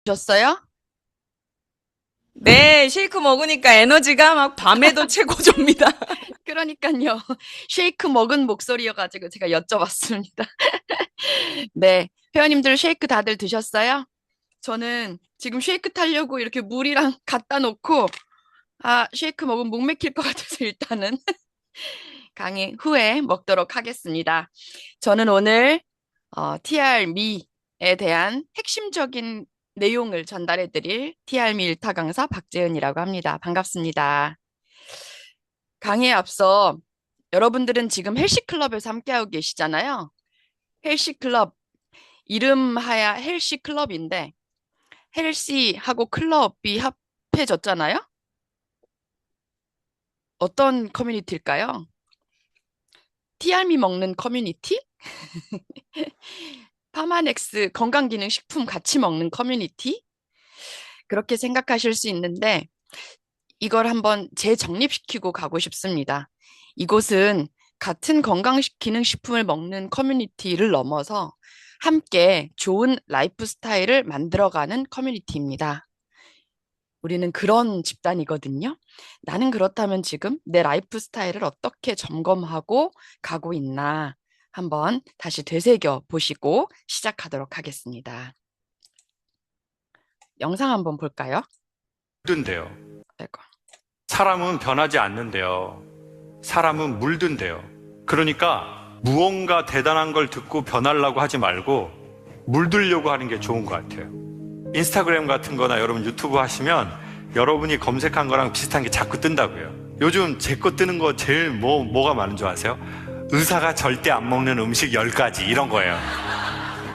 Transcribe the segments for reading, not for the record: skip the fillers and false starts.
셨어요? 네, 쉐이크 먹으니까 에너지가 막 밤에도 최고조입니다. 그러니까요. 쉐이크 먹은 목소리여가지고 제가 여쭤봤습니다. 네. 회원님들 쉐이크 다들 드셨어요? 저는 지금 쉐이크 타려고 이렇게 물이랑 갖다 놓고, 쉐이크 먹으면 목 맥힐 것 같아서 일단은 강의 후에 먹도록 하겠습니다. 저는 오늘 TRME에 대한 핵심적인 내용을 전달해 드릴 TRME 일타 강사 박재은이라고 합니다. 반갑습니다. 강의에 앞서 여러분들은 지금 헬시클럽에서 함께하고 계시잖아요. 헬시클럽, 이름하야 헬시클럽인데 헬시하고 클럽이 합해졌잖아요. 어떤 커뮤니티일까요? 티알미 먹는 커뮤니티? 파마넥스 건강기능식품 같이 먹는 커뮤니티? 그렇게 생각하실 수 있는데 이걸 한번 재정립시키고 가고 싶습니다. 이곳은 같은 건강기능식품을 먹는 커뮤니티를 넘어서 함께 좋은 라이프 스타일을 만들어가는 커뮤니티입니다. 우리는 그런 집단이거든요. 나는 그렇다면 지금 내 라이프 스타일을 어떻게 점검하고 가고 있나 한번 다시 되새겨 보시고 시작하도록 하겠습니다. 영상 한번 볼까요? 물든대요. 아이고. 사람은 변하지 않는데요. 사람은 물든대요. 그러니까 무언가 대단한 걸 듣고 변하려고 하지 말고 물들려고 하는 게 좋은 것 같아요. 인스타그램 같은 거나 여러분 유튜브 하시면 여러분이 검색한 거랑 비슷한 게 자꾸 뜬다고요. 요즘 제 거 뜨는 거 제일 뭐가 많은 줄 아세요? 의사가 절대 안 먹는 음식 10가지 이런 거예요.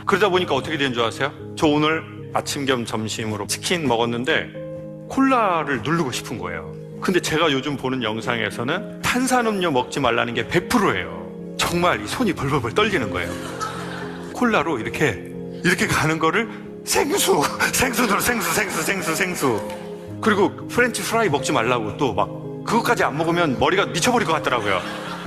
그러다 보니까 어떻게 된 줄 아세요? 저 오늘 아침 겸 점심으로 치킨 먹었는데 콜라를 누르고 싶은 거예요. 근데 제가 요즘 보는 영상에서는 탄산음료 먹지 말라는 게 100%예요. 정말 이 손이 벌벌벌 떨리는 거예요. 콜라로 이렇게 가는 거를 생수로 생수. 그리고 프렌치 프라이 먹지 말라고 또 막 그것까지 안 먹으면 머리가 미쳐버릴 것 같더라고요.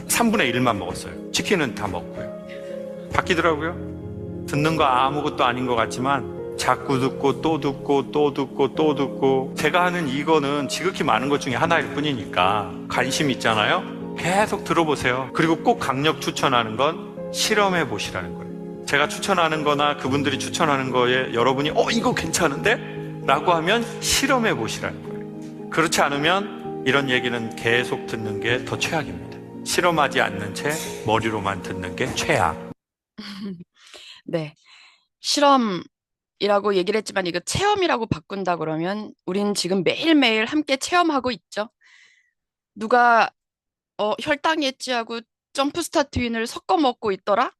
3분의 1만 먹었어요. 치킨은 다 먹고요. 바뀌더라고요. 듣는 거 아무것도 아닌 것 같지만 자꾸 듣고 또 듣고 또 듣고 또 듣고 제가 하는 이거는 지극히 많은 것 중에 하나일 뿐이니까 관심 있잖아요. 계속 들어보세요. 그리고 꼭 강력 추천하는 건 실험해 보시라는 거예요. 제가 추천하는 거나 그분들이 추천하는 거에 여러분이 이거 괜찮은데? 라고 하면 실험해 보시라는 거예요. 그렇지 않으면 이런 얘기는 계속 듣는 게 더 최악입니다. 실험하지 않는 채 머리로만 듣는 게 최악. 네. 실험이라고 얘기를 했지만 이거 체험이라고 바꾼다 그러면 우린 지금 매일매일 함께 체험하고 있죠. 누가 혈당 예지하고 점프 스타트 윈을 섞어 먹고 있더라?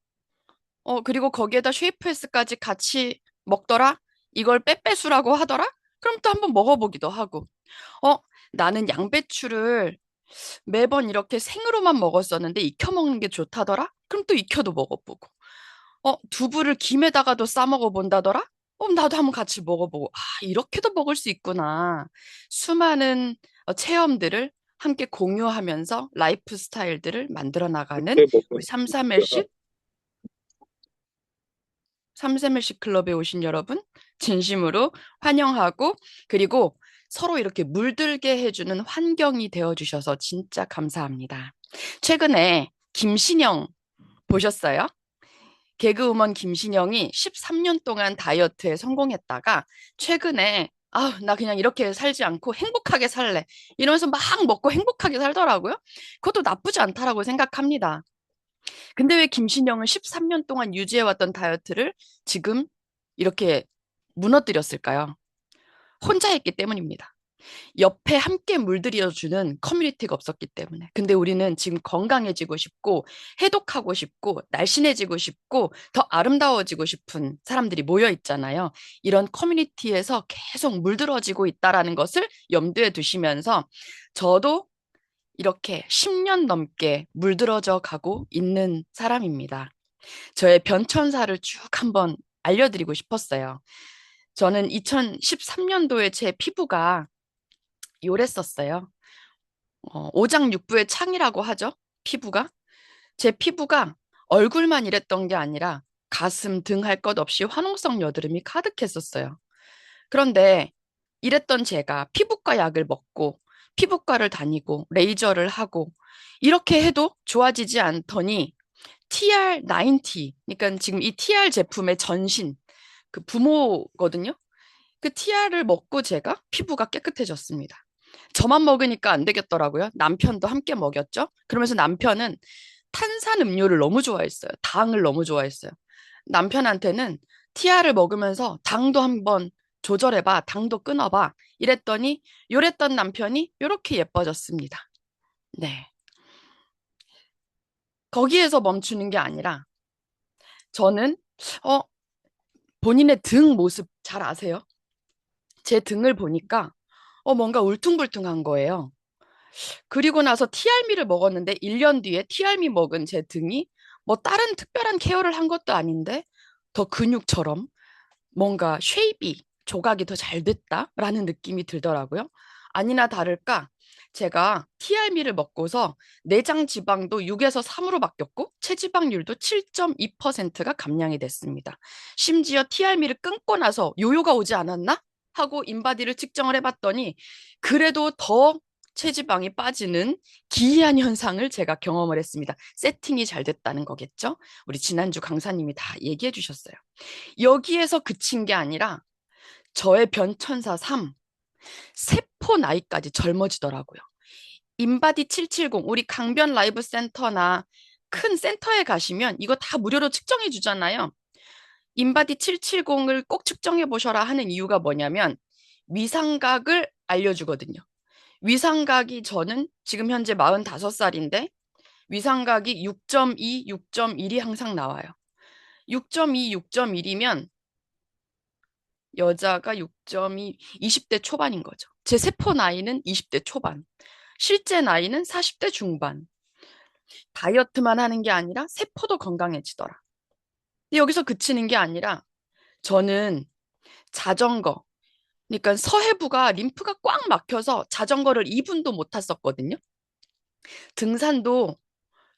그리고 거기에다 쉐이프에스까지 같이 먹더라? 이걸 빼빼수라고 하더라? 그럼 또 한번 먹어보기도 하고. 어, 나는 양배추를 매번 이렇게 생으로만 먹었었는데 익혀 먹는 게 좋다더라? 그럼 또 익혀도 먹어보고. 두부를 김에다가도 싸 먹어본다더라? 나도 한번 같이 먹어보고. 이렇게도 먹을 수 있구나. 수많은 체험들을 함께 공유하면서 라이프 스타일들을 만들어 나가는 우리 삼삼일식 클럽에 오신 여러분, 진심으로 환영하고, 그리고 서로 이렇게 물들게 해주는 환경이 되어주셔서 진짜 감사합니다. 최근에 김신영 보셨어요? 개그우먼 김신영이 13년 동안 다이어트에 성공했다가 최근에 나 그냥 이렇게 살지 않고 행복하게 살래. 이러면서 막 먹고 행복하게 살더라고요. 그것도 나쁘지 않다라고 생각합니다. 근데 왜 김신영은 13년 동안 유지해왔던 다이어트를 지금 이렇게 무너뜨렸을까요? 혼자 했기 때문입니다. 옆에 함께 물들여주는 커뮤니티가 없었기 때문에. 근데 우리는 지금 건강해지고 싶고, 해독하고 싶고, 날씬해지고 싶고, 더 아름다워지고 싶은 사람들이 모여 있잖아요. 이런 커뮤니티에서 계속 물들어지고 있다라는 것을 염두에 두시면서 저도 이렇게 10년 넘게 물들어져 가고 있는 사람입니다. 저의 변천사를 쭉 한번 알려드리고 싶었어요. 저는 2013년도에 제 피부가 요랬었어요. 오장육부의 창이라고 하죠. 피부가. 제 피부가 얼굴만 이랬던 게 아니라 가슴, 등 할 것 없이 화농성 여드름이 가득했었어요. 그런데 이랬던 제가 피부과 약을 먹고 피부과를 다니고 레이저를 하고 이렇게 해도 좋아지지 않더니 TR90, 그러니까 지금 이 TR 제품의 전신, 그 부모거든요. 그 TR을 먹고 제가 피부가 깨끗해졌습니다. 저만 먹으니까 안 되겠더라고요. 남편도 함께 먹였죠. 그러면서 남편은 탄산 음료를 너무 좋아했어요. 당을 너무 좋아했어요. 남편한테는 TR을 먹으면서 당도 한번 조절해봐, 당도 끊어봐. 이랬더니 요랬던 남편이 요렇게 예뻐졌습니다. 네. 거기에서 멈추는 게 아니라 저는 어, 본인의 등 모습 잘 아세요? 제 등을 보니까 뭔가 울퉁불퉁한 거예요. 그리고 나서 티알미를 먹었는데 1년 뒤에 티알미 먹은 제 등이 뭐 다른 특별한 케어를 한 것도 아닌데 더 근육처럼 뭔가 쉐입이 조각이 더 잘 됐다라는 느낌이 들더라고요. 아니나 다를까 제가 TRM를 먹고서 내장 지방도 6에서 3으로 바뀌었고 체지방률도 7.2%가 감량이 됐습니다. 심지어 TRM를 끊고 나서 요요가 오지 않았나? 하고 인바디를 측정을 해봤더니 그래도 더 체지방이 빠지는 기이한 현상을 제가 경험을 했습니다. 세팅이 잘 됐다는 거겠죠? 우리 지난주 강사님이 다 얘기해 주셨어요. 여기에서 그친 게 아니라 저의 변천사 3, 세포 나이까지 젊어지더라고요. 인바디 770, 우리 강변 라이브 센터나 큰 센터에 가시면 이거 다 무료로 측정해 주잖아요. 인바디 770을 꼭 측정해 보셔라 하는 이유가 뭐냐면 위상각을 알려주거든요. 위상각이 저는 지금 현재 45살인데 위상각이 6.2, 6.1이 항상 나와요. 6.2, 6.1이면 여자가 6.2, 20대 초반인 거죠. 제 세포 나이는 20대 초반, 실제 나이는 40대 중반. 다이어트만 하는 게 아니라 세포도 건강해지더라. 근데 여기서 그치는 게 아니라 저는 자전거, 그러니까 서해부가 림프가 꽉 막혀서 자전거를 2분도 못 탔었거든요. 등산도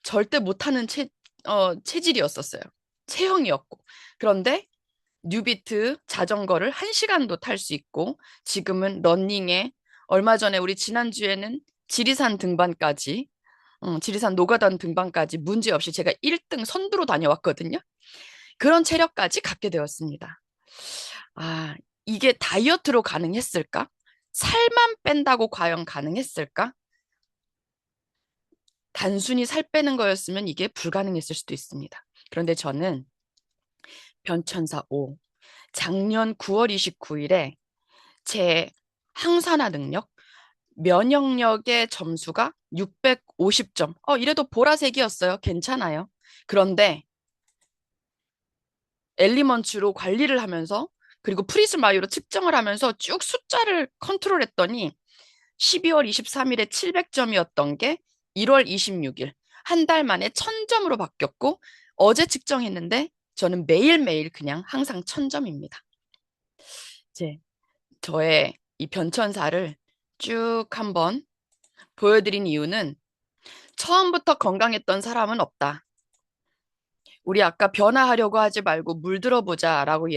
절대 못하는 체질이었었어요. 체형이었고. 그런데 뉴비트 자전거를 1시간도 탈 수 있고 지금은 러닝에 얼마 전에 우리 지난주에는 지리산 등반까지 지리산 노가단 등반까지 문제없이 제가 1등 선두로 다녀왔거든요. 그런 체력까지 갖게 되었습니다. 아, 이게 다이어트로 가능했을까? 살만 뺀다고 과연 가능했을까? 단순히 살 빼는 거였으면 이게 불가능했을 수도 있습니다. 그런데 저는 변천사 5, 작년 9월 29일에 제 항산화 능력, 면역력의 점수가 650점. 이래도 보라색이었어요. 괜찮아요. 그런데 엘리먼츠로 관리를 하면서 그리고 프리즈마이로 측정을 하면서 쭉 숫자를 컨트롤했더니 12월 23일에 700점이었던 게 1월 26일 한 달 만에 1000점으로 바뀌었고 어제 측정했는데 저는 매일매일 그냥 항상 1000점입니다. 이제 저의 이 변천사를 쭉 한번 보여드린 이유는 처음부터 건강했던 사람은 없다. 우리 아까 변화하려고 하지 말고 물들어보자라고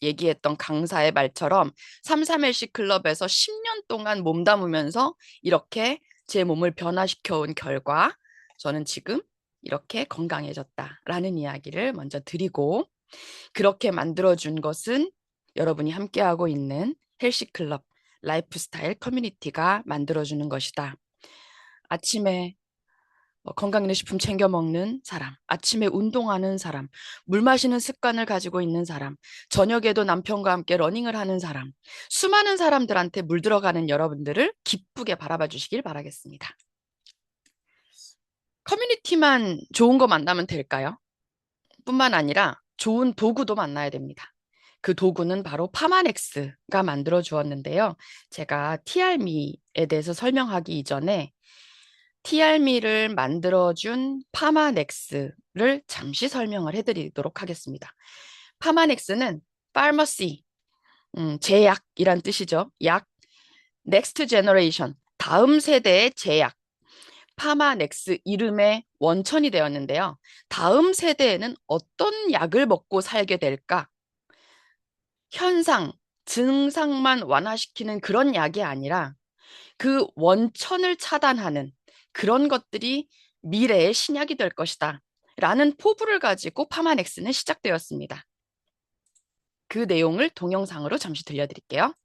얘기했던 강사의 말처럼 331식 클럽에서 10년 동안 몸담으면서 이렇게 제 몸을 변화시켜온 결과 저는 지금 이렇게 건강해졌다라는 이야기를 먼저 드리고 그렇게 만들어준 것은 여러분이 함께하고 있는 헬시클럽 라이프스타일 커뮤니티가 만들어주는 것이다. 아침에 건강기능식품 챙겨 먹는 사람, 아침에 운동하는 사람, 물 마시는 습관을 가지고 있는 사람, 저녁에도 남편과 함께 러닝을 하는 사람, 수많은 사람들한테 물들어가는 여러분들을 기쁘게 바라봐 주시길 바라겠습니다. 커뮤니티만 좋은 거 만나면 될까요? 뿐만 아니라 좋은 도구도 만나야 됩니다. 그 도구는 바로 파마넥스가 만들어 주었는데요. 제가 TR미에 대해서 설명하기 이전에 TR미를 만들어준 파마넥스를 잠시 설명을 해드리도록 하겠습니다. 파마넥스는 파머시, 제약이란 뜻이죠. 약, 넥스트 제너레이션, 다음 세대의 제약, 파마넥스 이름의 원천이 되었는데요. 다음 세대에는 어떤 약을 먹고 살게 될까? 현상, 증상만 완화시키는 그런 약이 아니라 그 원천을 차단하는 그런 것들이 미래의 신약이 될 것이다. 라는 포부를 가지고 파마넥스는 시작되었습니다. 그 내용을 동영상으로 잠시 들려드릴게요.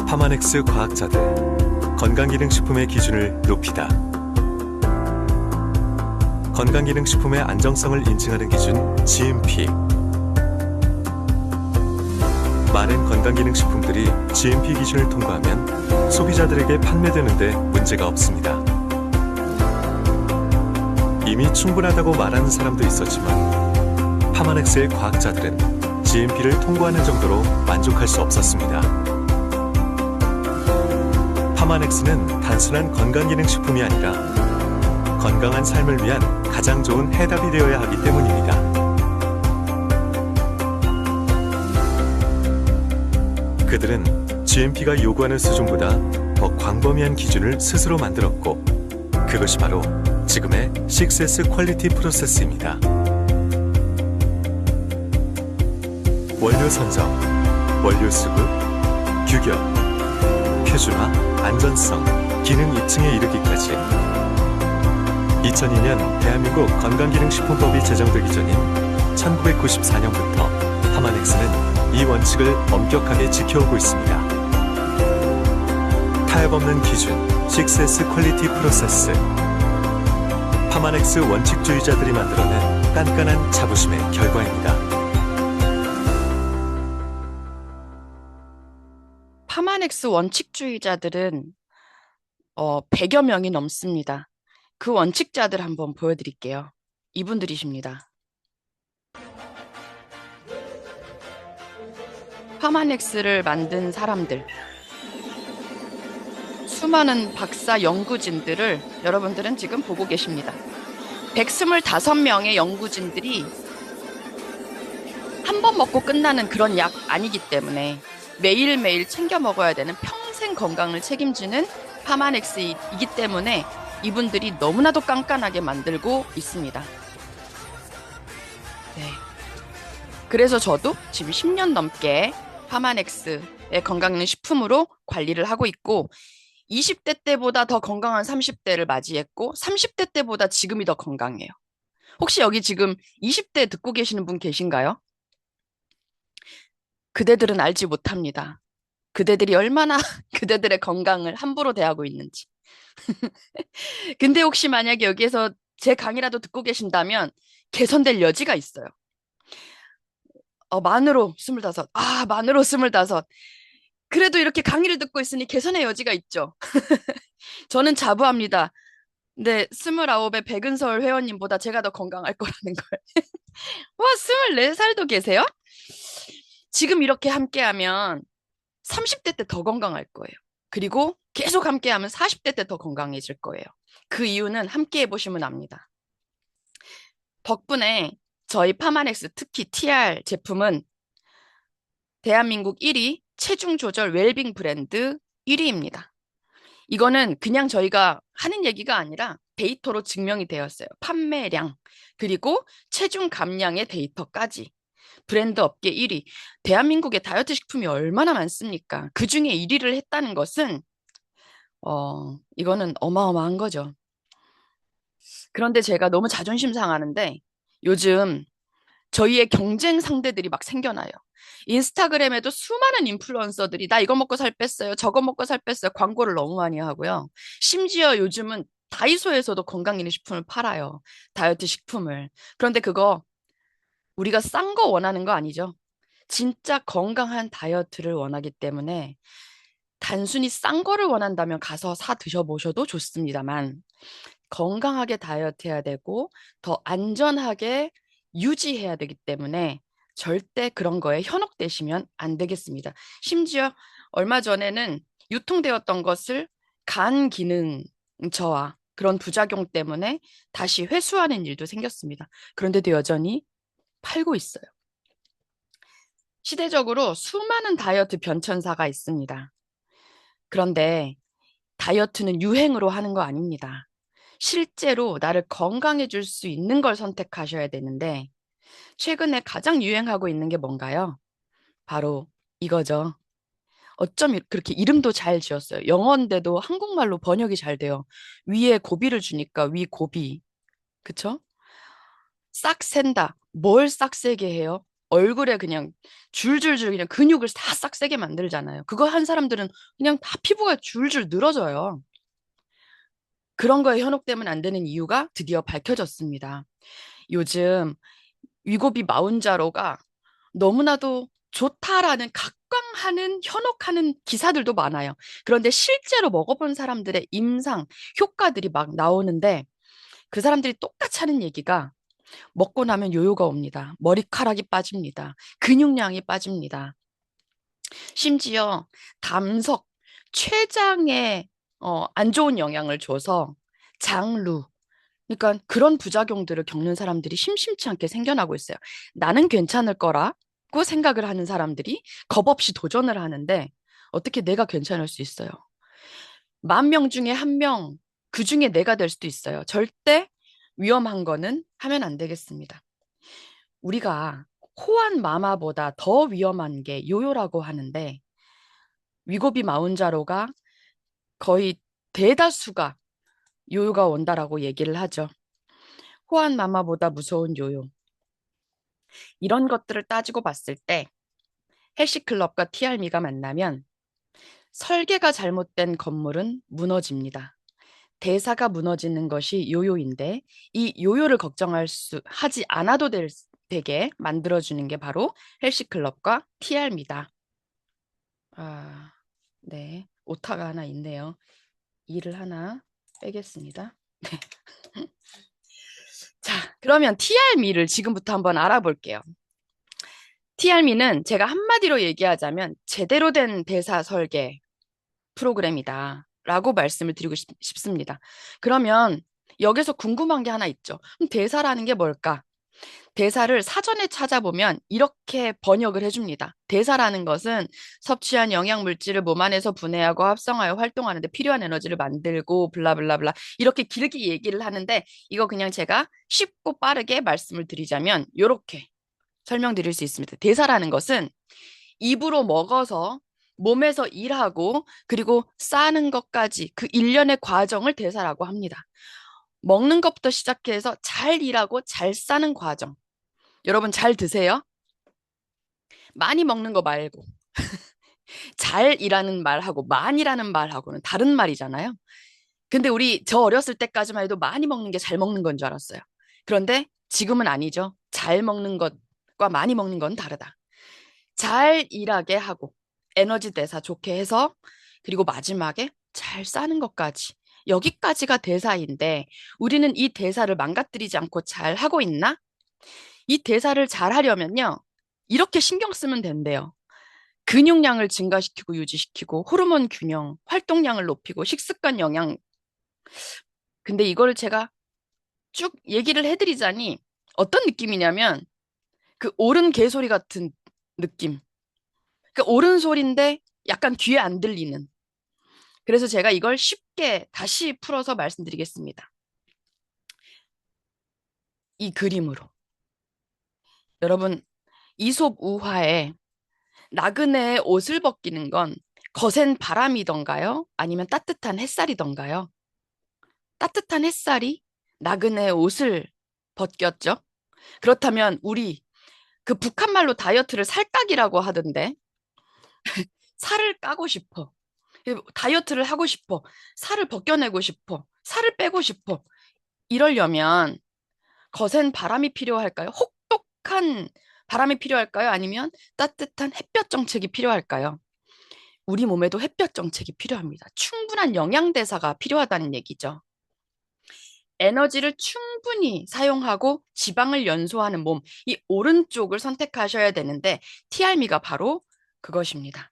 파마넥스 과학자들, 건강기능식품의 기준을 높이다. 건강기능식품의 안정성을 인증하는 기준 GMP. 많은 건강기능식품들이 GMP 기준을 통과하면 소비자들에게 판매되는데 문제가 없습니다. 이미 충분하다고 말하는 사람도 있었지만 파마넥스의 과학자들은 GMP를 통과하는 정도로 만족할 수 없었습니다. 파마넥스는 단순한 건강기능식품이 아니라 건강한 삶을 위한 가장 좋은 해답이 되어야 하기 때문입니다. 그들은 GMP가 요구하는 수준보다 더 광범위한 기준을 스스로 만들었고, 그것이 바로 지금의 6S 퀄리티 프로세스입니다. 원료 선정, 원료 수급, 규격, 표준화, 안전성, 기능 입증에 이르기까지 2002년 대한민국 건강기능식품법이 제정되기 전인 1994년부터 파마넥스는 이 원칙을 엄격하게 지켜오고 있습니다. 타협 없는 기준, 6S 퀄리티 프로세스. 파마넥스 원칙주의자들이 만들어낸 깐깐한 자부심의 결과입니다. 파마넥스 원칙주의자들은 100여 명이 넘습니다. 그 원칙자들 한번 보여드릴게요. 이분들이십니다. 파마넥스를 만든 사람들, 수많은 박사 연구진들을 여러분들은 지금 보고 계십니다. 125명의 연구진들이 한 번 먹고 끝나는 그런 약 아니기 때문에 매일매일 챙겨 먹어야 되는 평생 건강을 책임지는 파마넥스이기 때문에 이분들이 너무나도 깐깐하게 만들고 있습니다. 네. 그래서 저도 지금 10년 넘게 파마넥스의 건강기능식품으로 관리를 하고 있고, 20대 때보다 더 건강한 30대를 맞이했고 30대 때보다 지금이 더 건강해요. 혹시 여기 지금 20대 듣고 계시는 분 계신가요? 그대들은 알지 못합니다. 그대들이 얼마나 그대들의 건강을 함부로 대하고 있는지. 근데 혹시 만약에 여기에서 제 강의라도 듣고 계신다면 개선될 여지가 있어요. 만으로 25. 만으로 25. 그래도 이렇게 강의를 듣고 있으니 개선의 여지가 있죠. 저는 자부합니다. 근데 29의 백은서울 회원님보다 제가 더 건강할 거라는 걸. 와, 24살도 계세요? 지금 이렇게 함께하면 30대 때 더 건강할 거예요. 그리고 계속 함께하면 40대 때 더 건강해질 거예요. 그 이유는 함께 해보시면 압니다. 덕분에 저희 파마넥스, 특히 TR 제품은 대한민국 1위 체중 조절 웰빙 브랜드 1위입니다. 이거는 그냥 저희가 하는 얘기가 아니라 데이터로 증명이 되었어요. 판매량, 그리고 체중 감량의 데이터까지. 브랜드 업계 1위. 대한민국에 다이어트 식품이 얼마나 많습니까? 그 중에 1위를 했다는 것은 이거는 어마어마한 거죠. 그런데 제가 너무 자존심 상하는데 요즘 저희의 경쟁 상대들이 막 생겨나요. 인스타그램에도 수많은 인플루언서들이 나 이거 먹고 살 뺐어요, 저거 먹고 살 뺐어요 광고를 너무 많이 하고요. 심지어 요즘은 다이소에서도 건강기능식품을 팔아요. 다이어트 식품을. 그런데 그거 우리가 싼 거 원하는 거 아니죠. 진짜 건강한 다이어트를 원하기 때문에 단순히 싼 거를 원한다면 가서 사 드셔보셔도 좋습니다만, 건강하게 다이어트 해야 되고 더 안전하게 유지해야 되기 때문에 절대 그런 거에 현혹되시면 안 되겠습니다. 심지어 얼마 전에는 유통되었던 것을 간 기능 저하, 그런 부작용 때문에 다시 회수하는 일도 생겼습니다. 그런데도 여전히 팔고 있어요. 시대적으로 수많은 다이어트 변천사가 있습니다. 그런데 다이어트는 유행으로 하는 거 아닙니다. 실제로 나를 건강해 줄 수 있는 걸 선택하셔야 되는데, 최근에 가장 유행하고 있는 게 뭔가요? 바로 이거죠. 어쩜 그렇게 이름도 잘 지었어요. 영어인데도 한국말로 번역이 잘 돼요. 위에 고비를 주니까 위고비. 그쵸? 싹 센다. 뭘 싹 세게 해요? 얼굴에 그냥 줄줄줄 그냥 근육을 다 싹 세게 만들잖아요. 그거 한 사람들은 그냥 다 피부가 줄줄 늘어져요. 그런 거에 현혹되면 안 되는 이유가 드디어 밝혀졌습니다. 요즘 위고비 마운자로가 너무나도 좋다라는 각광하는 현혹하는 기사들도 많아요. 그런데 실제로 먹어본 사람들의 임상 효과들이 막 나오는데 그 사람들이 똑같이 하는 얘기가 먹고 나면 요요가 옵니다. 머리카락이 빠집니다. 근육량이 빠집니다. 심지어 담석, 췌장에 안 좋은 영향을 줘서 장루, 그러니까 그런 부작용들을 겪는 사람들이 심심치 않게 생겨나고 있어요. 나는 괜찮을 거라고 생각을 하는 사람들이 겁없이 도전을 하는데 어떻게 내가 괜찮을 수 있어요? 10,000명 중에 1명, 그 중에 내가 될 수도 있어요. 절대 위험한 거는 하면 안 되겠습니다. 우리가 호환 마마보다 더 위험한 게 요요라고 하는데 위고비 마운자로가 거의 대다수가 요요가 온다라고 얘기를 하죠. 호환 마마보다 무서운 요요. 이런 것들을 따지고 봤을 때 헬시클럽과 티알미가 만나면 설계가 잘못된 건물은 무너집니다. 대사가 무너지는 것이 요요인데 이 요요를 하지 않아도 되게 만들어주는 게 바로 헬시클럽과 티알미다. 아, 네. 오타가 하나 있네요. 이를 하나 빼겠습니다. 네. 자, 그러면 TRM를 지금부터 한번 알아볼게요. TRM는 제가 한마디로 얘기하자면 제대로 된 대사 설계 프로그램이다 라고 말씀을 드리고 싶습니다. 그러면 여기서 궁금한 게 하나 있죠. 그럼 대사라는 게 뭘까? 대사를 사전에 찾아보면 이렇게 번역을 해줍니다. 대사라는 것은 섭취한 영양 물질을 몸 안에서 분해하고 합성하여 활동하는 데 필요한 에너지를 만들고 블라블라블라 이렇게 길게 얘기를 하는데 이거 그냥 제가 쉽고 빠르게 말씀을 드리자면 이렇게 설명드릴 수 있습니다. 대사라는 것은 입으로 먹어서 몸에서 일하고 그리고 싸는 것까지 그 일련의 과정을 대사라고 합니다. 먹는 것부터 시작해서 잘 일하고 잘 싸는 과정. 여러분 잘 드세요? 많이 먹는 거 말고 잘이라는 말하고 많이라는 말하고는 다른 말이잖아요. 근데 저 어렸을 때까지만 해도 많이 먹는 게 잘 먹는 건 줄 알았어요. 그런데 지금은 아니죠. 잘 먹는 것과 많이 먹는 건 다르다. 잘 일하게 하고 에너지 대사 좋게 해서 그리고 마지막에 잘 싸는 것까지 여기까지가 대사인데 우리는 이 대사를 망가뜨리지 않고 잘 하고 있나? 이 대사를 잘 하려면요. 이렇게 신경 쓰면 된대요. 근육량을 증가시키고 유지시키고 호르몬 균형, 활동량을 높이고 식습관 영양. 근데 이거를 제가 쭉 얘기를 해드리자니 어떤 느낌이냐면 그 옳은 개소리 같은 느낌. 그 옳은 소리인데 약간 귀에 안 들리는. 그래서 제가 이걸 쉽게 다시 풀어서 말씀드리겠습니다. 이 그림으로. 여러분, 이솝 우화에 나그네의 옷을 벗기는 건 거센 바람이던가요? 아니면 따뜻한 햇살이던가요? 따뜻한 햇살이 나그네의 옷을 벗겼죠? 그렇다면 우리 그 북한말로 다이어트를 살까기라고 하던데 살을 까고 싶어. 다이어트를 하고 싶어. 살을 벗겨내고 싶어. 살을 빼고 싶어. 이러려면 거센 바람이 필요할까요? 혹독한 바람이 필요할까요? 아니면 따뜻한 햇볕 정책이 필요할까요? 우리 몸에도 햇볕 정책이 필요합니다. 충분한 영양 대사가 필요하다는 얘기죠. 에너지를 충분히 사용하고 지방을 연소하는 몸, 이 오른쪽을 선택하셔야 되는데 TRM가 바로 그것입니다.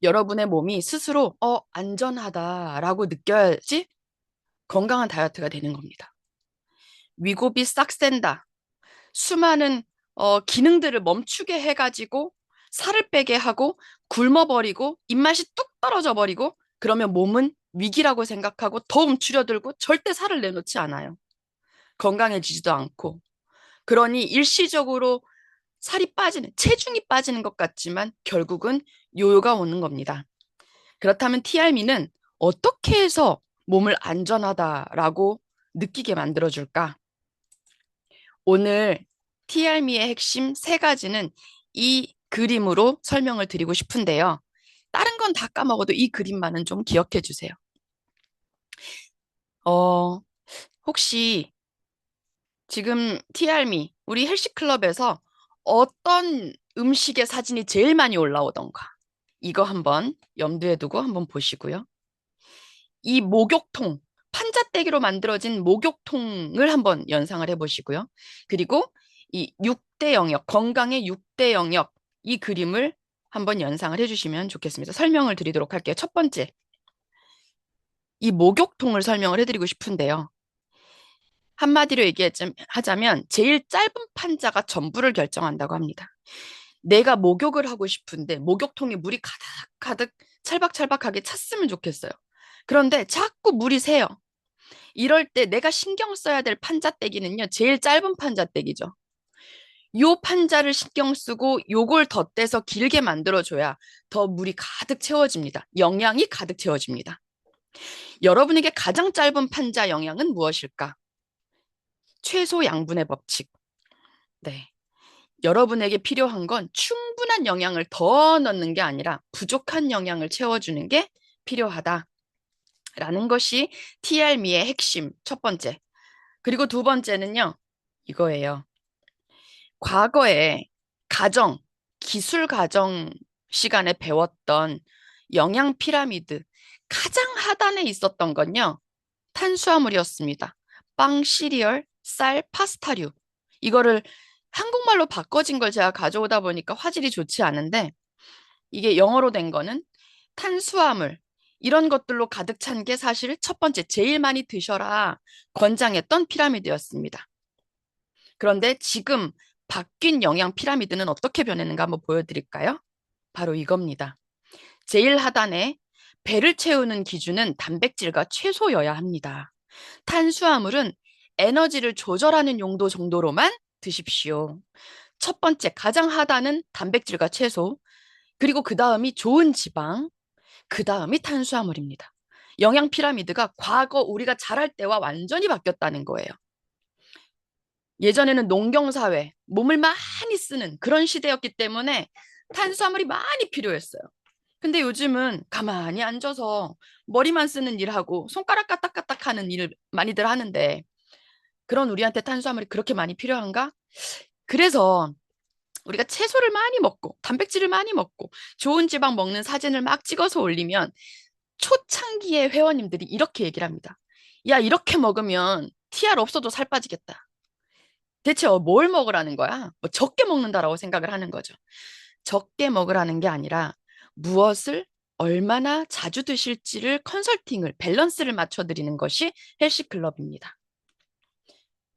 여러분의 몸이 스스로 안전하다라고 느껴야지 건강한 다이어트가 되는 겁니다. 위고비 싹 센다. 수많은 기능들을 멈추게 해가지고 살을 빼게 하고 굶어버리고 입맛이 뚝 떨어져 버리고 그러면 몸은 위기라고 생각하고 더 움츠려들고 절대 살을 내놓지 않아요. 건강해지지도 않고. 그러니 일시적으로 살이 빠지는, 체중이 빠지는 것 같지만 결국은 요요가 오는 겁니다. 그렇다면 TRM는 어떻게 해서 몸을 안전하다라고 느끼게 만들어줄까? 오늘 TRM의 핵심 세 가지는 이 그림으로 설명을 드리고 싶은데요. 다른 건 다 까먹어도 이 그림만은 좀 기억해 주세요. 혹시 지금 TRM, 우리 헬스클럽에서 어떤 음식의 사진이 제일 많이 올라오던가? 이거 한번 염두에 두고 한번 보시고요. 이 목욕통, 판자떼기로 만들어진 목욕통을 한번 연상을 해보시고요. 그리고 이 6대 영역, 건강의 6대 영역, 이 그림을 한번 연상을 해주시면 좋겠습니다. 설명을 드리도록 할게요. 첫 번째, 이 목욕통을 설명을 해드리고 싶은데요. 한마디로 얘기하자면 제일 짧은 판자가 전부를 결정한다고 합니다. 내가 목욕을 하고 싶은데 목욕통에 물이 가득가득 찰박찰박하게 찼으면 좋겠어요. 그런데 자꾸 물이 새요. 이럴 때 내가 신경 써야 될 판자떼기는요, 제일 짧은 판자떼기죠. 요 판자를 신경 쓰고 요걸 덧대서 길게 만들어줘야 더 물이 가득 채워집니다. 영양이 가득 채워집니다. 여러분에게 가장 짧은 판자 영양은 무엇일까? 최소 양분의 법칙. 네. 여러분에게 필요한 건 충분한 영양을 더 넣는 게 아니라 부족한 영양을 채워주는 게 필요하다라는 것이 TRM의 핵심 첫 번째. 그리고 두 번째는요, 이거예요. 과거에 기술 과정 시간에 배웠던 영양 피라미드 가장 하단에 있었던 건요, 탄수화물이었습니다. 빵, 시리얼, 쌀, 파스타류. 이거를 한국말로 바꿔진 걸 제가 가져오다 보니까 화질이 좋지 않은데, 이게 영어로 된 거는 탄수화물, 이런 것들로 가득 찬 게 사실 첫 번째 제일 많이 드셔라 권장했던 피라미드였습니다. 그런데 지금 바뀐 영양 피라미드는 어떻게 변했는가 한번 보여드릴까요? 바로 이겁니다. 제일 하단에 배를 채우는 기준은 단백질과 채소여야 합니다. 탄수화물은 에너지를 조절하는 용도 정도로만 드십시오. 첫 번째, 가장 하단은 단백질과 채소, 그리고 그 다음이 좋은 지방, 그 다음이 탄수화물입니다. 영양 피라미드가 과거 우리가 자랄 때와 완전히 바뀌었다는 거예요. 예전에는 농경사회, 몸을 많이 쓰는 그런 시대였기 때문에 탄수화물이 많이 필요했어요. 근데 요즘은 가만히 앉아서 머리만 쓰는 일하고 손가락 까딱까딱 하는 일을 많이들 하는데 그런 우리한테 탄수화물이 그렇게 많이 필요한가? 그래서 우리가 채소를 많이 먹고 단백질을 많이 먹고 좋은 지방 먹는 사진을 막 찍어서 올리면 초창기의 회원님들이 이렇게 얘기를 합니다. 야, 이렇게 먹으면 TR 없어도 살 빠지겠다. 대체 뭘 먹으라는 거야? 뭐 적게 먹는다라고 생각을 하는 거죠. 적게 먹으라는 게 아니라 무엇을 얼마나 자주 드실지를 밸런스를 맞춰드리는 것이 헬시클럽입니다.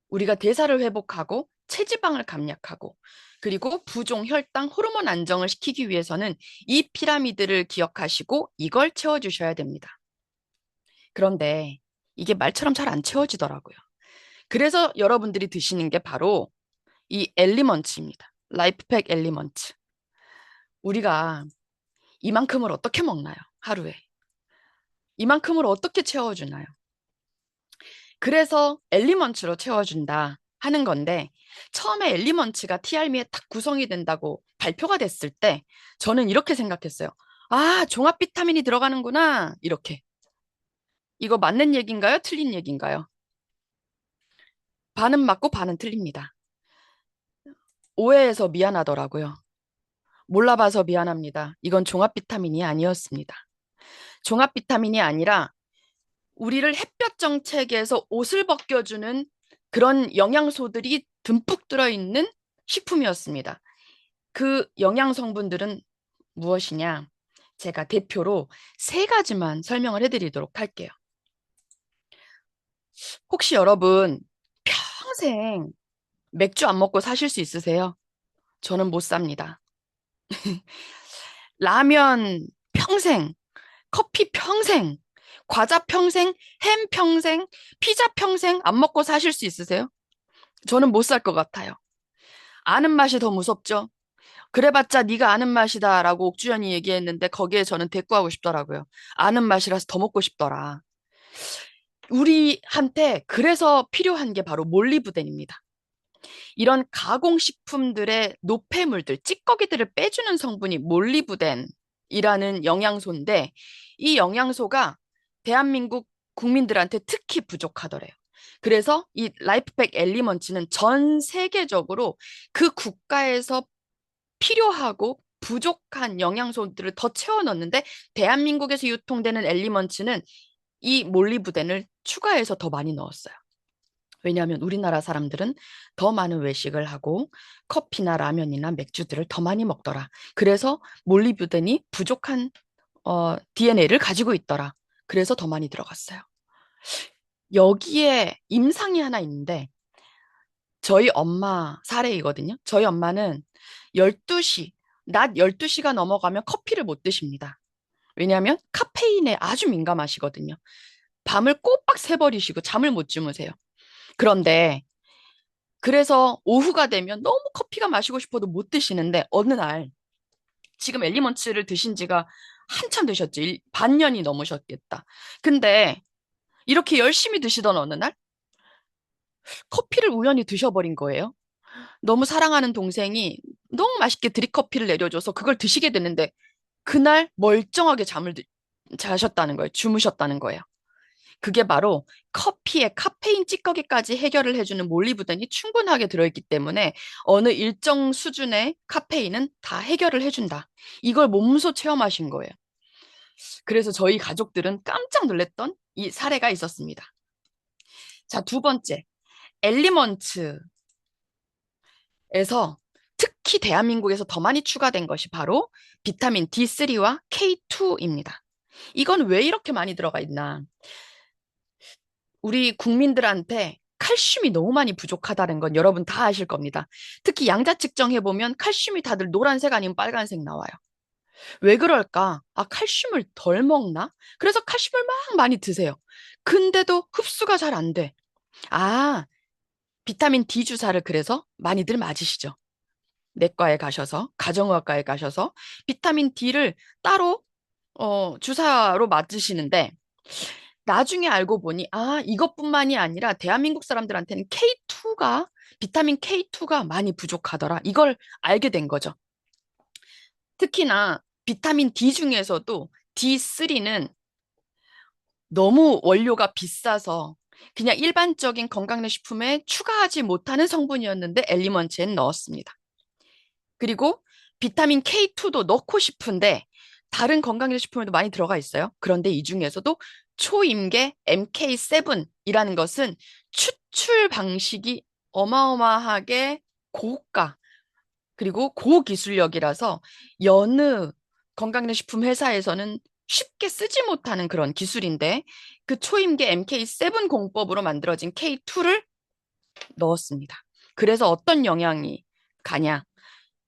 우리가 대사를 회복하고 체지방을 감량하고 그리고 부종, 혈당, 호르몬 안정을 시키기 위해서는 이 피라미드를 기억하시고 이걸 채워주셔야 됩니다. 그런데 이게 말처럼 잘 안 채워지더라고요. 그래서 여러분들이 드시는 게 바로 이 엘리먼츠입니다. 라이프팩 엘리먼츠. 우리가 이만큼을 어떻게 먹나요? 하루에. 이만큼을 어떻게 채워주나요? 그래서 엘리먼츠로 채워준다 하는 건데 처음에 엘리먼츠가 TRM에 딱 구성이 된다고 발표가 됐을 때 저는 이렇게 생각했어요. 아, 종합 비타민이 들어가는구나. 이렇게. 이거 맞는 얘기인가요? 틀린 얘기인가요? 반은 맞고 반은 틀립니다. 오해해서 미안하더라고요. 몰라봐서 미안합니다. 이건 종합 비타민이 아니었습니다. 종합 비타민이 아니라 우리를 햇볕 정책에서 옷을 벗겨주는 그런 영양소들이 듬뿍 들어있는 식품이었습니다. 그 영양 성분들은 무엇이냐? 제가 대표로 세 가지만 설명을 해드리도록 할게요. 혹시 여러분 평생 맥주 안 먹고 사실 수 있으세요? 저는 못 삽니다. 라면 평생, 커피 평생, 과자 평생, 햄 평생, 피자 평생 안 먹고 사실 수 있으세요? 저는 못 살 것 같아요. 아는 맛이 더 무섭죠? 그래봤자 네가 아는 맛이다라고 옥주현이 얘기했는데 거기에 저는 대꾸하고 싶더라고요. 아는 맛이라서 더 먹고 싶더라. 우리한테 그래서 필요한 게 바로 몰리브덴입니다. 이런 가공식품들의 노폐물들, 찌꺼기들을 빼주는 성분이 몰리브덴이라는 영양소인데 이 영양소가 대한민국 국민들한테 특히 부족하더래요. 그래서 이 라이프백 엘리먼츠는 전 세계적으로 그 국가에서 필요하고 부족한 영양소들을 더 채워 넣는데 대한민국에서 유통되는 엘리먼츠는 이 몰리브덴을 추가해서 더 많이 넣었어요. 왜냐하면 우리나라 사람들은 더 많은 외식을 하고 커피나 라면이나 맥주들을 더 많이 먹더라. 그래서 몰리브덴이 부족한 DNA를 가지고 있더라. 그래서 더 많이 들어갔어요. 여기에 임상이 하나 있는데 저희 엄마 사례이거든요. 저희 엄마는 12시, 낮 12시가 넘어가면 커피를 못 드십니다. 왜냐하면 카페인에 아주 민감하시거든요. 밤을 꼬박 새버리시고 잠을 못 주무세요. 그런데 그래서 오후가 되면 너무 커피가 마시고 싶어도 못 드시는데 어느 날 지금 엘리먼츠를 드신 지가 한참 되셨지. 반년이 넘으셨겠다. 근데 이렇게 열심히 드시던 어느 날 커피를 우연히 드셔버린 거예요. 너무 사랑하는 동생이 너무 맛있게 드립커피를 내려줘서 그걸 드시게 됐는데 그날 멀쩡하게 자셨다는 거예요. 주무셨다는 거예요. 그게 바로 커피에 카페인 찌꺼기까지 해결을 해주는 몰리브덴이 충분하게 들어있기 때문에 어느 일정 수준의 카페인은 다 해결을 해준다. 이걸 몸소 체험하신 거예요. 그래서 저희 가족들은 깜짝 놀랐던 이 사례가 있었습니다. 자, 두 번째, 엘리먼츠에서 특히 대한민국에서 더 많이 추가된 것이 바로 비타민 D3와 K2입니다. 이건 왜 이렇게 많이 들어가 있나? 우리 국민들한테 칼슘이 너무 많이 부족하다는 건 여러분 다 아실 겁니다. 특히 양자 측정해보면 칼슘이 다들 노란색 아니면 빨간색 나와요. 왜 그럴까? 아, 칼슘을 덜 먹나? 그래서 칼슘을 막 많이 드세요. 근데도 흡수가 잘 안 돼. 아, 비타민 D 주사를 그래서 많이들 맞으시죠. 내과에 가셔서, 가정의학과에 가셔서 비타민 D를 따로 주사로 맞으시는데 나중에 알고 보니 아, 이것뿐만이 아니라 대한민국 사람들한테는 K2가 비타민 K2가 많이 부족하더라. 이걸 알게 된 거죠. 특히나 비타민 D 중에서도 D3는 너무 원료가 비싸서 그냥 일반적인 건강식품에 추가하지 못하는 성분이었는데 엘리먼츠엔 넣었습니다. 그리고 비타민 K2도 넣고 싶은데 다른 건강기능식품에도 많이 들어가 있어요. 그런데 이 중에서도 초임계 MK7이라는 것은 추출 방식이 어마어마하게 고가 그리고 고기술력이라서 여느 건강기능식품 회사에서는 쉽게 쓰지 못하는 그런 기술인데 그 초임계 MK7 공법으로 만들어진 K2를 넣었습니다. 그래서 어떤 영향이 가냐?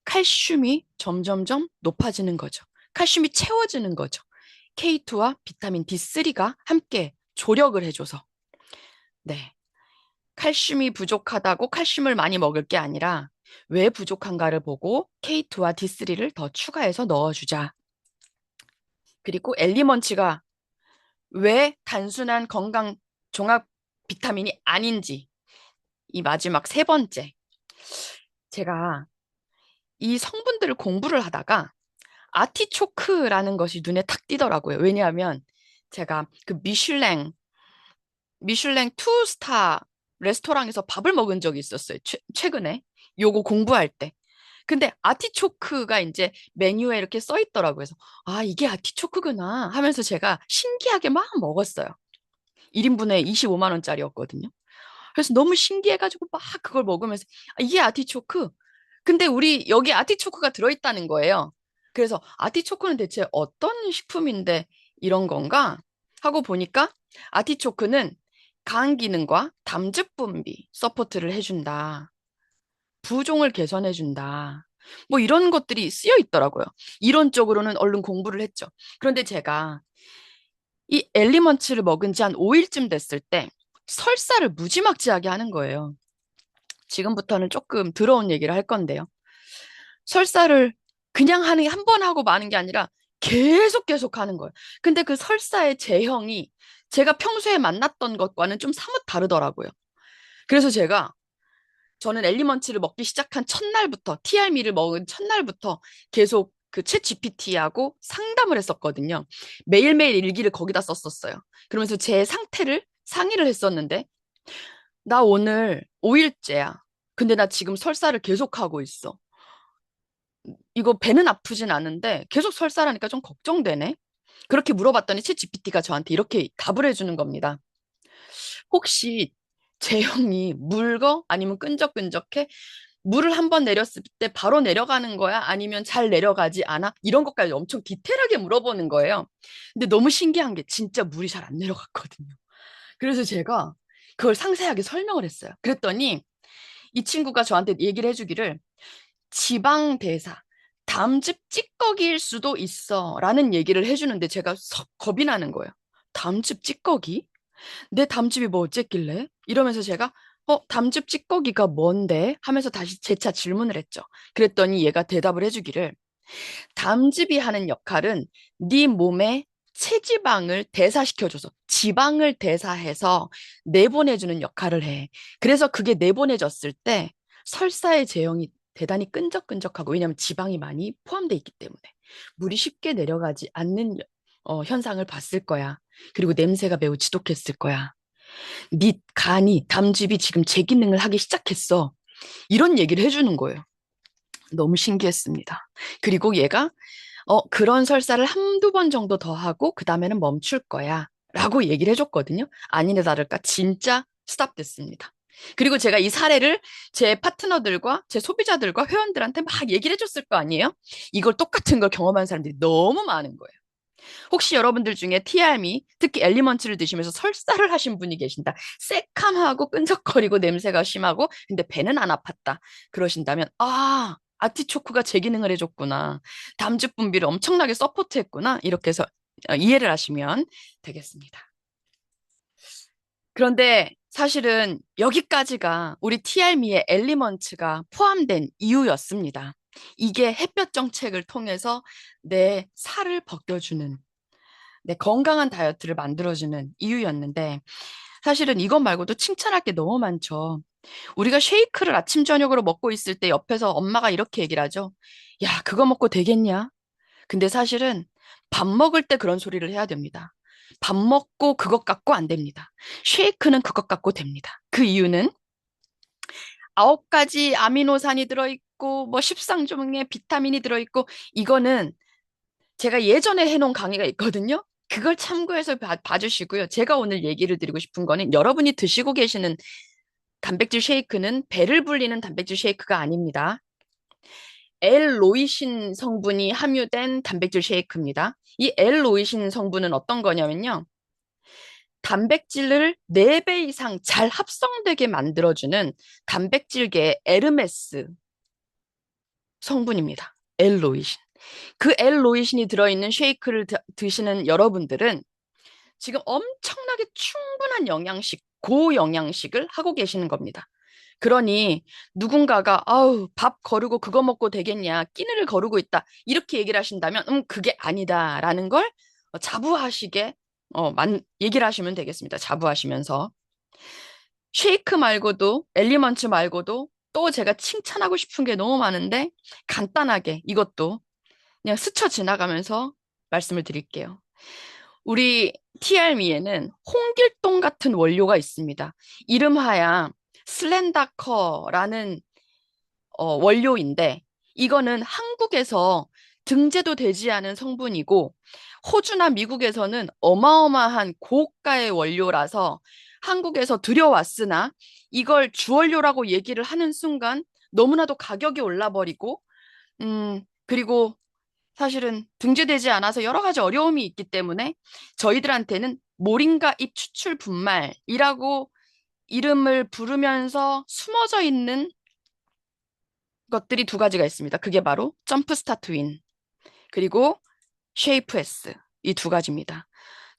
칼슘이 점점점 높아지는 거죠. 칼슘이 채워지는 거죠. K2와 비타민 D3가 함께 조력을 해줘서. 네. 칼슘이 부족하다고 칼슘을 많이 먹을 게 아니라 왜 부족한가를 보고 K2와 D3를 더 추가해서 넣어주자. 그리고 엘리먼치가 왜 단순한 건강 종합 비타민이 아닌지 이 마지막 세 번째. 제가 이 성분들을 공부를 하다가 아티초크라는 것이 눈에 탁 띄더라고요. 왜냐하면 제가 그 미슐랭 투스타 레스토랑에서 밥을 먹은 적이 있었어요. 최근에 요거 공부할 때. 근데 아티초크가 이제 메뉴에 이렇게 써 있더라고요. 그래서 아, 이게 아티초크구나 하면서 제가 신기하게 막 먹었어요. 1인분에 25만 원짜리였거든요. 그래서 너무 신기해가지고 막 그걸 먹으면서 아, 이게 아티초크? 근데 우리 여기 아티초크가 들어있다는 거예요. 그래서 아티초크는 대체 어떤 식품인데 이런 건가? 하고 보니까 아티초크는 간 기능과 담즙 분비 서포트를 해준다. 부종을 개선해준다. 뭐 이런 것들이 쓰여 있더라고요. 이론적으로는 얼른 공부를 했죠. 그런데 제가 이 엘리먼츠를 먹은 지 한 5일쯤 됐을 때 설사를 무지막지하게 하는 거예요. 지금부터는 조금 더러운 얘기를 할 건데요. 설사를 그냥 하는 게 한 번 하고 마는 게 아니라 계속 하는 거예요. 근데 그 설사의 제형이 제가 평소에 만났던 것과는 좀 사뭇 다르더라고요. 그래서 저는 엘리먼치를 먹기 시작한 첫날부터, TRM를 먹은 첫날부터 계속 그 챗 GPT하고 상담을 했었거든요. 매일매일 일기를 거기다 썼었어요. 그러면서 제 상태를 상의를 했었는데, 나 오늘 5일째야. 근데 나 지금 설사를 계속하고 있어. 이거 배는 아프진 않은데 계속 설사라니까 좀 걱정되네. 그렇게 물어봤더니 챗 GPT가 저한테 이렇게 답을 해주는 겁니다. 혹시 제형이 묽어? 아니면 끈적끈적해? 물을 한 번 내렸을 때 바로 내려가는 거야? 아니면 잘 내려가지 않아? 이런 것까지 엄청 디테일하게 물어보는 거예요. 근데 너무 신기한 게 진짜 물이 잘 안 내려갔거든요. 그래서 제가 그걸 상세하게 설명을 했어요. 그랬더니 이 친구가 저한테 얘기를 해주기를 지방 대사, 담즙 찌꺼기일 수도 있어 라는 얘기를 해주는데 제가 석 겁이 나는 거예요. 담즙 찌꺼기? 내 담즙이 뭐 어쨌길래? 이러면서 제가 담즙 찌꺼기가 뭔데? 하면서 다시 재차 질문을 했죠. 그랬더니 얘가 대답을 해주기를 담즙이 하는 역할은 네 몸에 체지방을 대사시켜줘서 지방을 대사해서 내보내주는 역할을 해. 그래서 그게 내보내졌을 때 설사의 제형이 대단히 끈적끈적하고 왜냐하면 지방이 많이 포함되어 있기 때문에 물이 쉽게 내려가지 않는 현상을 봤을 거야. 그리고 냄새가 매우 지독했을 거야. 네 간이 담즙이 지금 제 기능을 하기 시작했어. 이런 얘기를 해주는 거예요. 너무 신기했습니다. 그리고 얘가 그런 설사를 한두 번 정도 더 하고 그 다음에는 멈출 거야 라고 얘기를 해줬거든요. 아니네 다를까 진짜 스탑됐습니다. 그리고 제가 이 사례를 제 파트너들과 제 소비자들과 회원들한테 막 얘기를 해줬을 거 아니에요? 이걸 똑같은 걸 경험한 사람들이 너무 많은 거예요. 혹시 여러분들 중에 TRM이 특히 엘리먼트를 드시면서 설사를 하신 분이 계신다. 새카마하고 끈적거리고 냄새가 심하고 근데 배는 안 아팠다. 그러신다면 아티초크가 제 기능을 해줬구나. 담즙 분비를 엄청나게 서포트했구나. 이렇게 해서 이해를 하시면 되겠습니다. 그런데 사실은 여기까지가 우리 TRM의 엘리먼츠가 포함된 이유였습니다. 이게 햇볕 정책을 통해서 내 살을 벗겨주는 내 건강한 다이어트를 만들어주는 이유였는데 사실은 이것 말고도 칭찬할 게 너무 많죠. 우리가 쉐이크를 아침 저녁으로 먹고 있을 때 옆에서 엄마가 이렇게 얘기를 하죠. 야, 그거 먹고 되겠냐? 근데 사실은 밥 먹을 때 그런 소리를 해야 됩니다. 밥 먹고 그것 갖고 안 됩니다. 쉐이크는 그것 갖고 됩니다. 그 이유는 9가지 아미노산이 들어있고 뭐 13종의 비타민이 들어있고 이거는 제가 예전에 해놓은 강의가 있거든요. 그걸 참고해서 봐주시고요. 제가 오늘 얘기를 드리고 싶은 거는 여러분이 드시고 계시는 단백질 쉐이크는 배를 불리는 단백질 쉐이크가 아닙니다. L로이신 성분이 함유된 단백질 쉐이크입니다. 이 L로이신 성분은 어떤 거냐면요. 단백질을 4배 이상 잘 합성되게 만들어주는 단백질계의 에르메스 성분입니다. L로이신. 그 L로이신이 들어있는 쉐이크를 드시는 여러분들은 지금 엄청나게 충분한 영양식, 고영양식을 하고 계시는 겁니다. 그러니 누군가가 밥 거르고 그거 먹고 되겠냐, 끼니를 거르고 있다 이렇게 얘기를 하신다면 그게 아니다라는 걸 자부하시게 얘기를 하시면 되겠습니다. 자부하시면서 쉐이크 말고도 엘리먼츠 말고도 또 제가 칭찬하고 싶은 게 너무 많은데 간단하게 이것도 그냥 스쳐 지나가면서 말씀을 드릴게요. 우리 TRM에는 홍길동 같은 원료가 있습니다. 이름하야 슬렌다커라는 원료인데 이거는 한국에서 등재도 되지 않은 성분이고 호주나 미국에서는 어마어마한 고가의 원료라서 한국에서 들여왔으나 이걸 주원료라고 얘기를 하는 순간 너무나도 가격이 올라버리고 그리고 사실은 등재되지 않아서 여러 가지 어려움이 있기 때문에 저희들한테는 모링가 잎 추출 분말이라고 이름을 부르면서 숨어져 있는 것들이 2가지가 있습니다. 그게 바로 점프 스타트 윈 그리고 쉐이프 S 이 2가지입니다.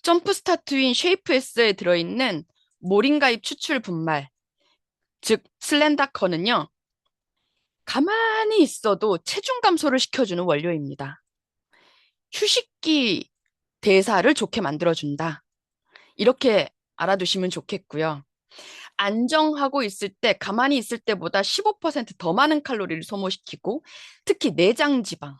점프스타트인 쉐이프S에 들어있는 모링가잎 추출 분말, 즉 슬렌다커는요, 가만히 있어도 체중 감소를 시켜주는 원료입니다. 휴식기 대사를 좋게 만들어준다. 이렇게 알아두시면 좋겠고요. 안정하고 있을 때, 가만히 있을 때보다 15% 더 많은 칼로리를 소모시키고, 특히 내장 지방,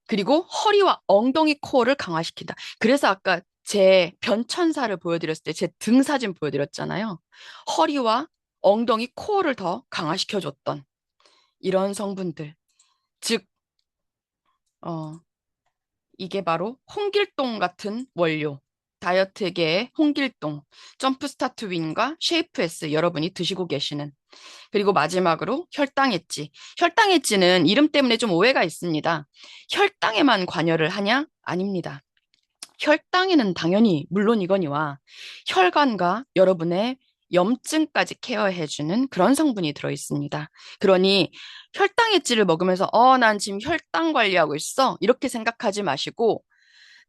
그리고 허리와 엉덩이 코어를 강화시킨다. 그래서 아까 제 변천사를 보여드렸을 때 제 등 사진 보여드렸잖아요. 허리와 엉덩이 코어를 더 강화시켜줬던 이런 성분들. 즉, 이게 바로 홍길동 같은 원료. 다이어트계의 홍길동, 점프스타트 윈과 쉐이프S 여러분이 드시고 계시는. 그리고 마지막으로 혈당 엣지. 혈당 엣지는 이름 때문에 좀 오해가 있습니다. 혈당에만 관여를 하냐? 아닙니다. 혈당에는 당연히 물론이거니와 혈관과 여러분의 염증까지 케어해주는 그런 성분이 들어있습니다. 그러니 혈당 엣지를 먹으면서 난 지금 혈당 관리하고 있어. 이렇게 생각하지 마시고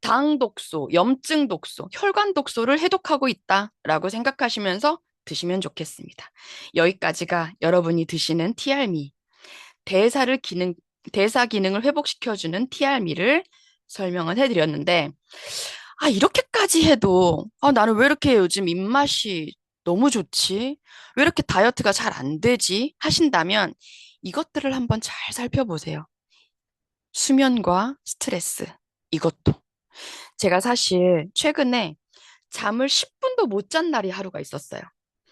당 독소, 염증 독소, 혈관 독소를 해독하고 있다라고 생각하시면서 드시면 좋겠습니다. 여기까지가 여러분이 드시는 TR미, 대사 기능을 회복시켜주는 TR미를 설명을 해드렸는데, 이렇게까지 해도, 나는 왜 이렇게 요즘 입맛이 너무 좋지? 왜 이렇게 다이어트가 잘 안 되지? 하신다면 이것들을 한번 잘 살펴보세요. 수면과 스트레스, 이것도. 제가 사실 최근에 잠을 10분도 못 잔 날이 하루가 있었어요.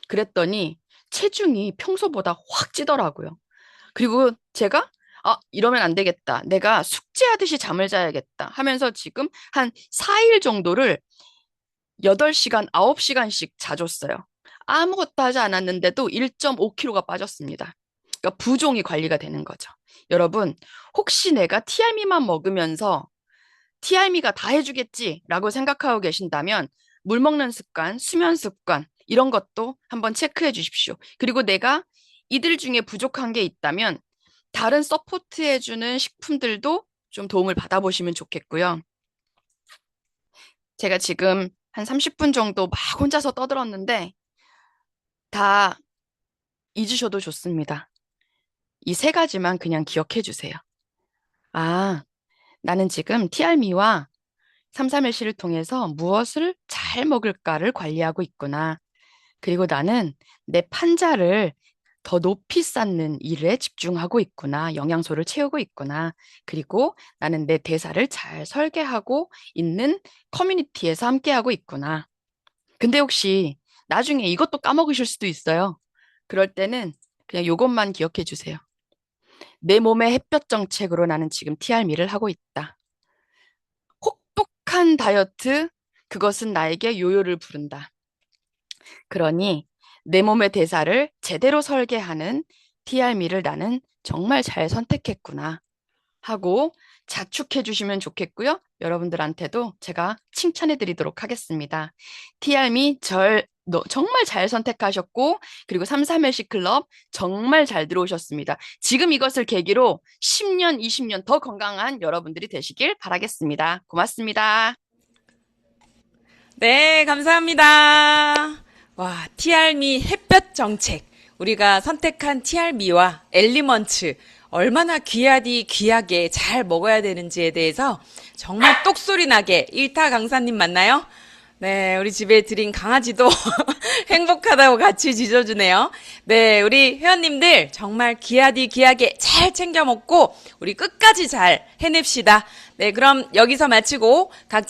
그랬더니 체중이 평소보다 확 찌더라고요. 그리고 제가 이러면 안 되겠다. 내가 숙제하듯이 잠을 자야겠다 하면서 지금 한 4일 정도를 8시간, 9시간씩 자줬어요. 아무것도 하지 않았는데도 1.5kg가 빠졌습니다. 그러니까 부종이 관리가 되는 거죠. 여러분, 혹시 내가 TR미만 먹으면서 TR미가 다 해주겠지라고 생각하고 계신다면 물 먹는 습관, 수면 습관 이런 것도 한번 체크해 주십시오. 그리고 내가 이들 중에 부족한 게 있다면 다른 서포트해주는 식품들도 좀 도움을 받아보시면 좋겠고요. 제가 지금 한 30분 정도 막 혼자서 떠들었는데 다 잊으셔도 좋습니다. 이 3가지만 그냥 기억해 주세요. 나는 지금 TR미와 331C를 통해서 무엇을 잘 먹을까를 관리하고 있구나. 그리고 나는 내 판자를 더 높이 쌓는 일에 집중하고 있구나. 영양소를 채우고 있구나. 그리고 나는 내 대사를 잘 설계하고 있는 커뮤니티에서 함께하고 있구나. 근데 혹시 나중에 이것도 까먹으실 수도 있어요. 그럴 때는 그냥 이것만 기억해 주세요. 내 몸의 햇볕 정책으로 나는 지금 TR미를 하고 있다. 혹독한 다이어트, 그것은 나에게 요요를 부른다. 그러니 내 몸의 대사를 제대로 설계하는 TR미를 나는 정말 잘 선택했구나 하고 자축해 주시면 좋겠고요. 여러분들한테도 제가 칭찬해 드리도록 하겠습니다. TR미 정말 잘 선택하셨고 그리고 331C 클럽 정말 잘 들어오셨습니다. 지금 이것을 계기로 10년, 20년 더 건강한 여러분들이 되시길 바라겠습니다. 고맙습니다. 네, 감사합니다. 와, TR미 햇볕 정책. 우리가 선택한 TR미와 엘리먼츠. 얼마나 귀하게 잘 먹어야 되는지에 대해서 정말 똑소리 나게 일타 강사님 맞나요? 네, 우리 집에 들인 강아지도 행복하다고 같이 짖어주네요. 네, 우리 회원님들 정말 귀하게 잘 챙겨 먹고 우리 끝까지 잘 해냅시다. 네, 그럼 여기서 마치고 각